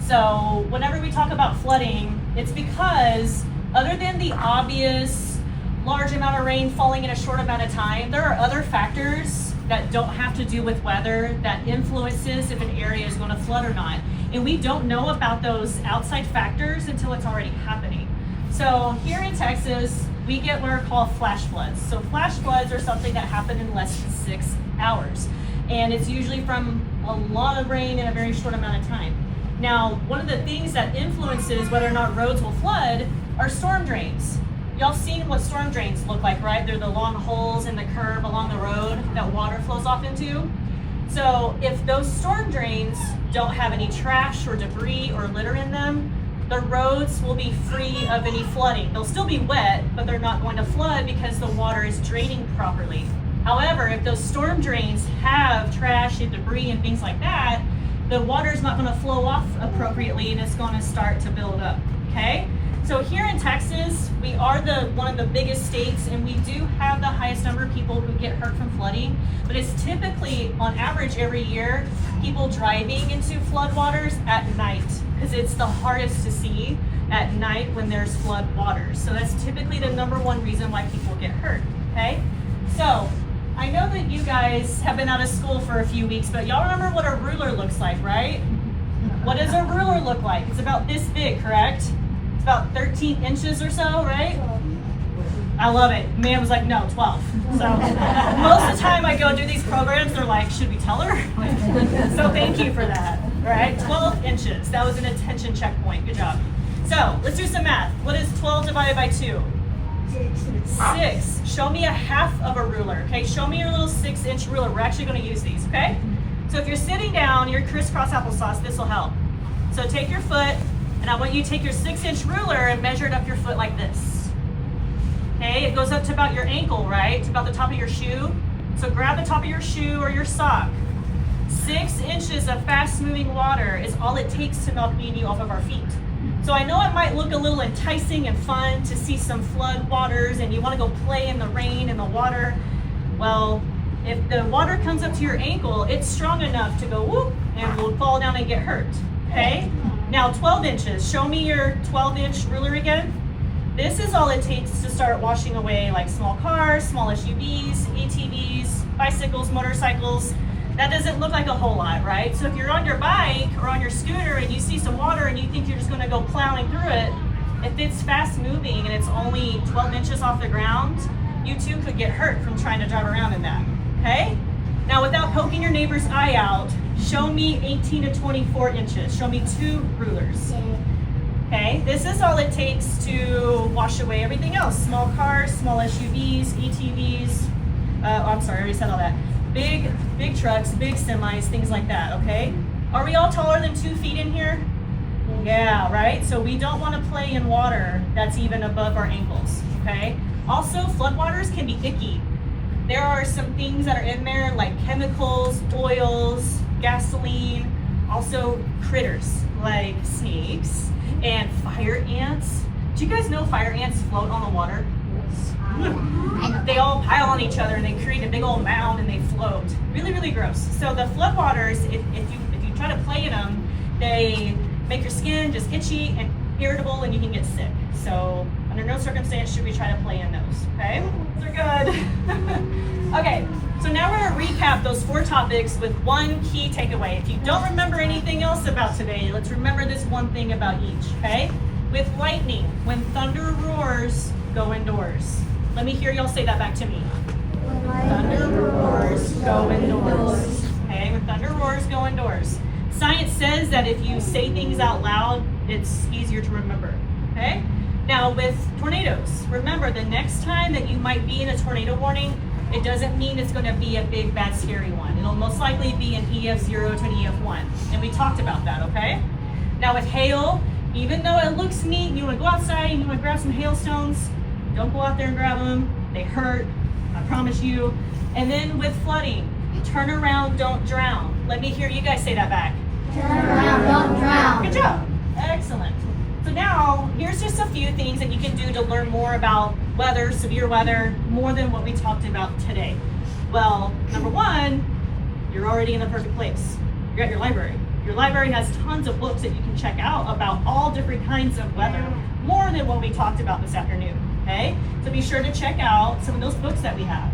So whenever we talk about flooding, it's because other than the obvious large amount of rain falling in a short amount of time, there are other factors that don't have to do with weather that influences if an area is going to flood or not. And we don't know about those outside factors until it's already happening. So here in Texas, we get what are called flash floods. So flash floods are something that happen in less than 6 hours. And it's usually from a lot of rain in a very short amount of time. Now, one of the things that influences whether or not roads will flood are storm drains. Y'all seen what storm drains look like, right? They're the long holes in the curb along the road that water flows off into. So if those storm drains don't have any trash or debris or litter in them, the roads will be free of any flooding. They'll still be wet, but they're not going to flood because the water is draining properly. However, if those storm drains have trash and debris and things like that, the water is not going to flow off appropriately and it's going to start to build up, okay? So here in Texas, we are one of the biggest states, and we do have the highest number of people who get hurt from flooding, but it's typically, on average every year, people driving into floodwaters at night, because it's the hardest to see at night when there's flood waters. So that's typically the number one reason why people get hurt, okay? So I know that you guys have been out of school for a few weeks, but y'all remember what a ruler looks like, right? What does a ruler look like? It's about this big, correct? It's about 13 inches or so, right? I love it. Man was like, no, 12. So most of the time I go do these programs, they're like, should we tell her? So thank you for that, all right? 12 inches. That was an attention checkpoint. Good job. So let's do some math. What is 12 divided by 2? 6. Show me a half of a ruler, okay? Show me your little 6-inch ruler. We're actually going to use these, okay? So if you're sitting down, your crisscross applesauce, this will help. So take your foot, and I want you to take your 6-inch ruler and measure it up your foot like this. Okay, it goes up to about your ankle, right? To about the top of your shoe. So grab the top of your shoe or your sock. 6 inches of fast-moving water is all it takes to knock me and you off of our feet. So I know it might look a little enticing and fun to see some flood waters and you want to go play in the rain and the water. Well, if the water comes up to your ankle, it's strong enough to go whoop and we'll fall down and get hurt, okay? Now 12 inches, show me your 12-inch ruler again. This is all it takes to start washing away like small cars, small SUVs, ATVs, bicycles, motorcycles. That doesn't look like a whole lot, right? So if you're on your bike or on your scooter and you see some water and you think you're just gonna go plowing through it, if it's fast moving and it's only 12 inches off the ground, you too could get hurt from trying to drive around in that, okay? Now without poking your neighbor's eye out, show me 18 to 24 inches. Show me 2 rulers. Okay, this is all it takes to wash away everything else. Small cars, small SUVs, ATVs, I'm sorry, I already said all that. Big trucks, big semis, things like that, okay? Are we all taller than 2 feet in here? Yeah, right? So we don't want to play in water that's even above our ankles, okay? Also, floodwaters can be icky. There are some things that are in there like chemicals, oils, gasoline, also critters like snakes and fire ants. Do you guys know fire ants float on the water? They all pile on each other and they create a big old mound and they float. Really, really gross. So the floodwaters, if you try to play in them, they make your skin just itchy and irritable and you can get sick. So under no circumstance should we try to play in those, okay? Those are good. Okay, so now we're gonna recap those 4 topics with one key takeaway. If you don't remember anything else about today, let's remember this one thing about each, okay? With lightning, when thunder roars, go indoors. Let me hear y'all say that back to me. When thunder roars, go indoors. Okay, when thunder roars, go indoors. Science says that if you say things out loud, it's easier to remember, okay? Now with tornadoes, remember the next time that you might be in a tornado warning, it doesn't mean it's gonna be a big, bad, scary one. It'll most likely be an EF0 to an EF1, and we talked about that, okay? Now with hail, even though it looks neat, you wanna go outside and you wanna grab some hailstones, don't go out there and grab them, they hurt, I promise you. And then with flooding, turn around, don't drown. Let me hear you guys say that back. Turn around, don't drown. Good job, excellent. So now, here's just a few things that you can do to learn more about weather, severe weather, more than what we talked about today. Well, number 1, you're already in the perfect place. You're at your library. Your library has tons of books that you can check out about all different kinds of weather, more than what we talked about this afternoon, okay? So be sure to check out some of those books that we have.